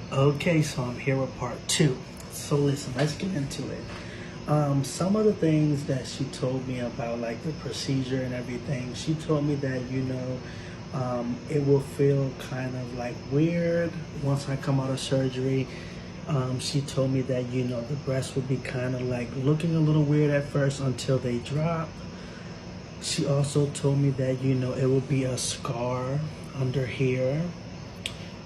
Okay, so I'm here with part two. So listen, let's get into it. Some of the things that she told me about, like the procedure and everything, she told me that, it will feel kind of like weird once I come out of surgery. She told me that, the breasts will be kind of like looking a little weird at first until they drop. She also told me that, it will be a scar under here,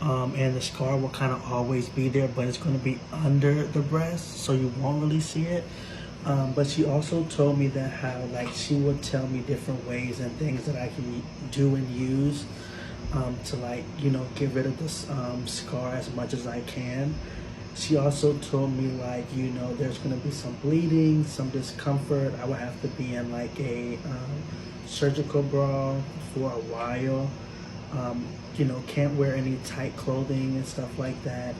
and the scar will kind of always be there, but it's going to be under the breast, so you won't really see it. But she also told me that how like she would tell me different ways and things that I can do and use to like get rid of this scar as much as I can. She also told me like there's going to be some bleeding, some discomfort. I would have to be in like a surgical bra for a while. Can't wear any tight clothing and stuff like that.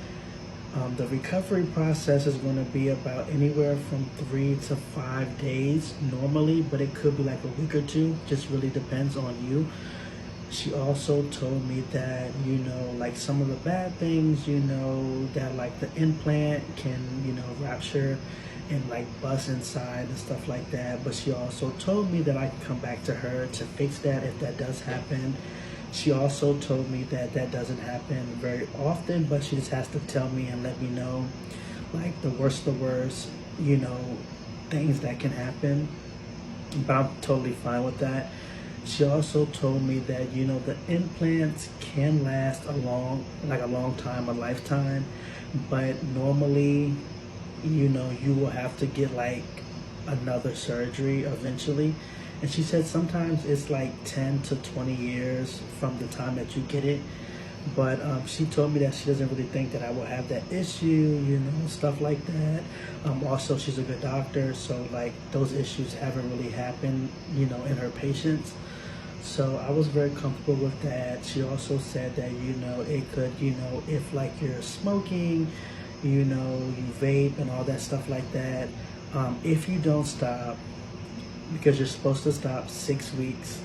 The recovery process is going to be about anywhere from 3 to 5 days normally, but it could be like a week or two. Just really depends on you. She also told me that, like some of the bad things, that like the implant can, rupture and like bust inside and stuff like that. But she also told me that I can come back to her to fix that if that does happen. She also told me that that doesn't happen very often, but she just has to tell me and let me know, like the worst of the worst, things that can happen. But I'm totally fine with that. She also told me that, the implants can last a long time, a lifetime, but normally, you will have to get like another surgery eventually. And she said sometimes it's like 10 to 20 years from the time that you get it. But she told me that she doesn't really think that I will have that issue, stuff like that. Also, she's a good doctor, so like those issues haven't really happened, in her patients. So I was very comfortable with that. She also said that, it could, if like you're smoking, you vape and all that stuff like that, if you don't stop, because you're supposed to stop 6 weeks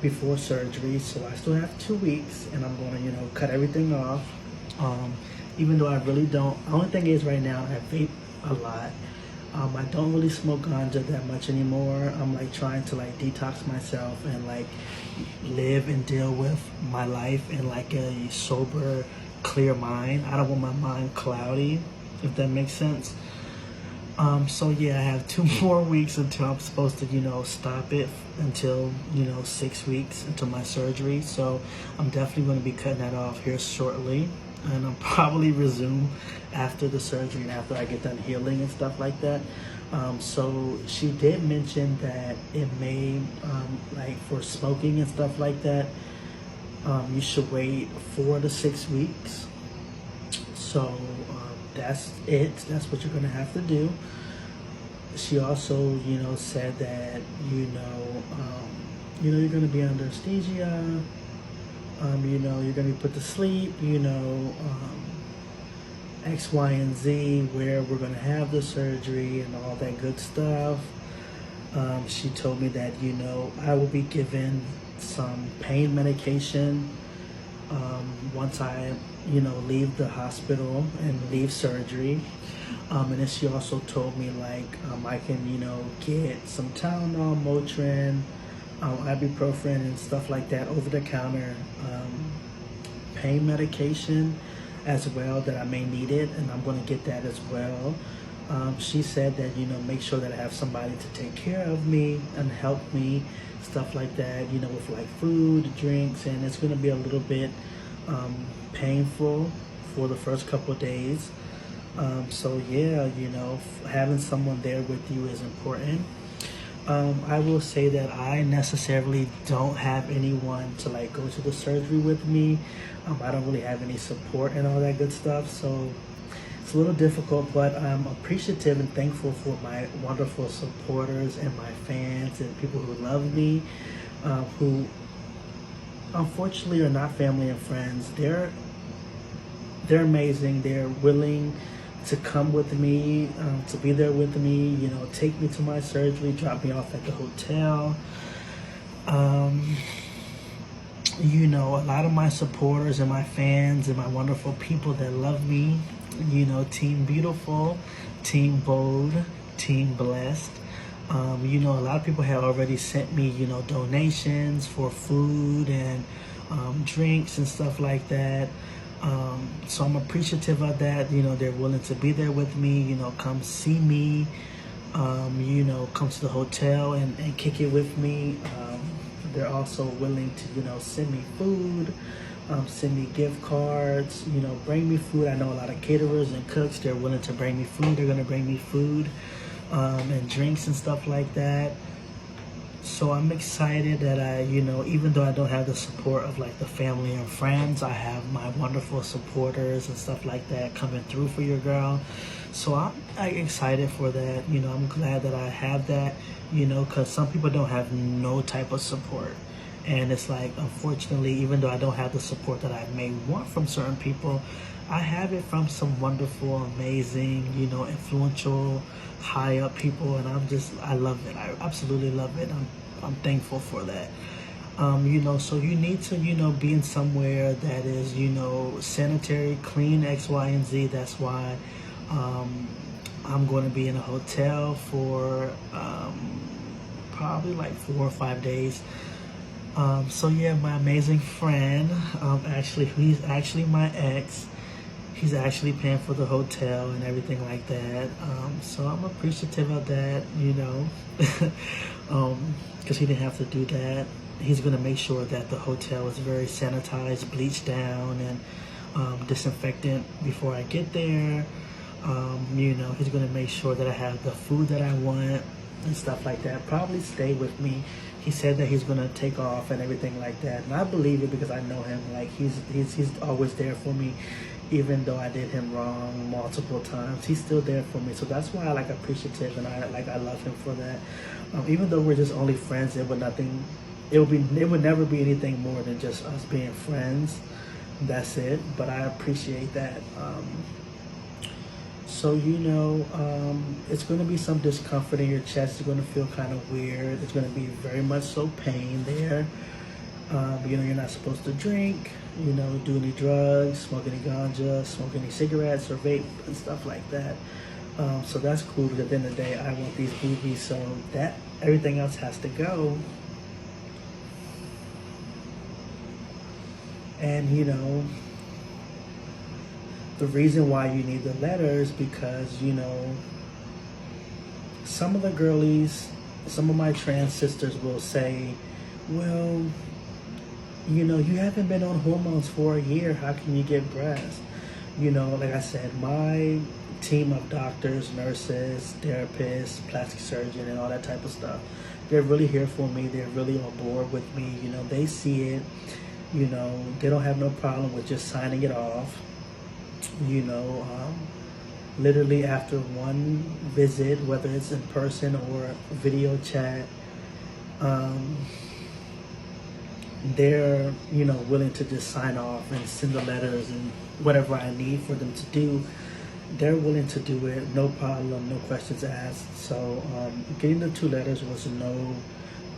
before surgery. So I still have 2 weeks and I'm going to, cut everything off. Even though I really don't, the only thing is right now I vape a lot. I don't really smoke ganja that much anymore. I'm like trying to like detox myself and like live and deal with my life in like a sober, clear mind. I don't want my mind cloudy, if that makes sense. So yeah, I have 2 more weeks until I'm supposed to, stop it until, 6 weeks until my surgery. So I'm definitely going to be cutting that off here shortly. And I'll probably resume after the surgery and after I get done healing and stuff like that. So she did mention that it may, like for smoking and stuff like that, you should wait 4 to 6 weeks. So that's it. That's what you're gonna have to do. She also, said that, you're gonna be under anesthesia. You're gonna be put to sleep. X, Y, and Z, where we're gonna have the surgery and all that good stuff. She told me that, I will be given some pain medication once I, leave the hospital and leave surgery. And then she also told me like I can, get some Tylenol, Motrin, ibuprofen and stuff like that over the counter, pain medication as well that I may need it, and I'm going to get that as well. She said that, make sure that I have somebody to take care of me and help me, stuff like that, with like food, drinks, and it's going to be a little bit painful for the first couple of days. So yeah, having someone there with you is important. I will say that I necessarily don't have anyone to like go to the surgery with me. I don't really have any support and all that good stuff. So it's a little difficult, but I'm appreciative and thankful for my wonderful supporters and my fans and people who love me, who unfortunately are not family and friends. They're amazing. They're willing to come with me, to be there with me, take me to my surgery, drop me off at the hotel. you know, a lot of my supporters and my fans and my wonderful people that love me, you know, Team Beautiful, Team Bold, Team Blessed. You know, a lot of people have already sent me, you know, donations for food and drinks and stuff like that. So I'm appreciative of that. You know, they're willing to be there with me, you know, come see me, you know, come to the hotel and kick it with me. They're also willing to, you know, send me food, send me gift cards, you know, bring me food. I know a lot of caterers and cooks, they're willing to bring me food. They're going to bring me food and drinks and stuff like that. So I'm excited that you know, even though I don't have the support of like the family and friends, I have my wonderful supporters and stuff like that coming through for your girl. So I'm excited for that. You know, I'm glad that I have that, you know, because some people don't have no type of support. And it's like, unfortunately, even though I don't have the support that I may want from certain people, I have it from some wonderful, amazing, you know, influential, high up people, and I love it. I absolutely love it. I'm thankful for that. You know, so you need to, you know, be in somewhere that is, you know, sanitary, clean, X, Y, and Z. That's why I'm going to be in a hotel for probably like 4 or 5 days. So yeah, my amazing friend, actually, he's actually my ex. He's actually paying for the hotel and everything like that. So I'm appreciative of that, you know, because he didn't have to do that. He's going to make sure that the hotel is very sanitized, bleached down, and disinfectant before I get there. You know, he's going to make sure that I have the food that I want and stuff like that. Probably stay with me. He said that he's gonna take off and everything like that, and I believe it because I know him. Like he's always there for me, even though I did him wrong multiple times. He's still there for me, so that's why I like appreciative and I love him for that. Even though we're just only friends, it would never be anything more than just us being friends. That's it. But I appreciate that. So, you know, it's going to be some discomfort in your chest. It's going to feel kind of weird. It's going to be very much so pain there. You know, you're not supposed to drink, you know, do any drugs, smoke any ganja, smoke any cigarettes or vape and stuff like that. So that's cool because at the end of the day, I want these boobies, so that everything else has to go. And, you know, the reason why you need the letters because, you know, some of the girlies, some of my trans sisters will say, well, you know, you haven't been on hormones for a year. How can you get breasts? You know, like I said, my team of doctors, nurses, therapists, plastic surgeon, and all that type of stuff, they're really here for me. They're really on board with me. You know, they see it. You know, they don't have no problem with just signing it off. You know, literally after one visit, whether it's in person or video chat, they're, you know, willing to just sign off and send the letters and whatever I need for them to do. They're willing to do it, no problem, no questions asked. So getting the 2 letters was no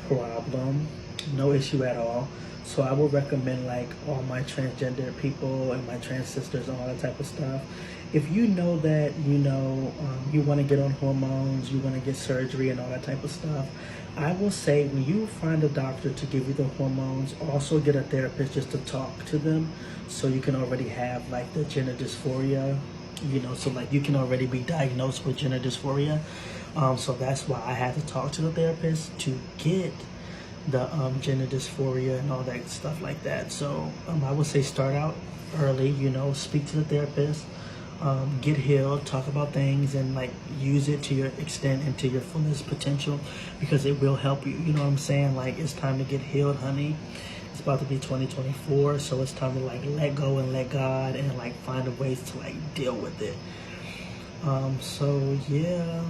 problem, no issue at all. So I would recommend like all my transgender people and my trans sisters and all that type of stuff. If you know that, you know, you want to get on hormones, you want to get surgery and all that type of stuff, I will say when you find a doctor to give you the hormones, also get a therapist just to talk to them so you can already have like the gender dysphoria, you know, so like you can already be diagnosed with gender dysphoria. So that's why I had to talk to the therapist to get the gender dysphoria and all that stuff like that. So I would say start out early, you know, speak to the therapist, get healed, talk about things, and like use it to your extent and to your fullest potential because it will help you. You know what I'm saying? Like it's time to get healed, honey. It's about to be 2024, so it's time to like let go and let God and like find ways to like deal with it. So yeah,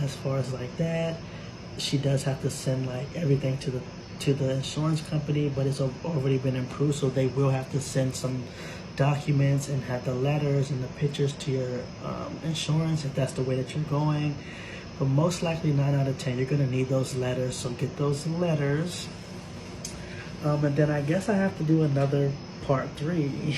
as far as like that, she does have to send like everything to the insurance company, but it's already been approved, so they will have to send some documents and have the letters and the pictures to your insurance if that's the way that you're going. But most likely 9 out of 10 you're going to need those letters, so get those letters. And then I guess I have to do another part 3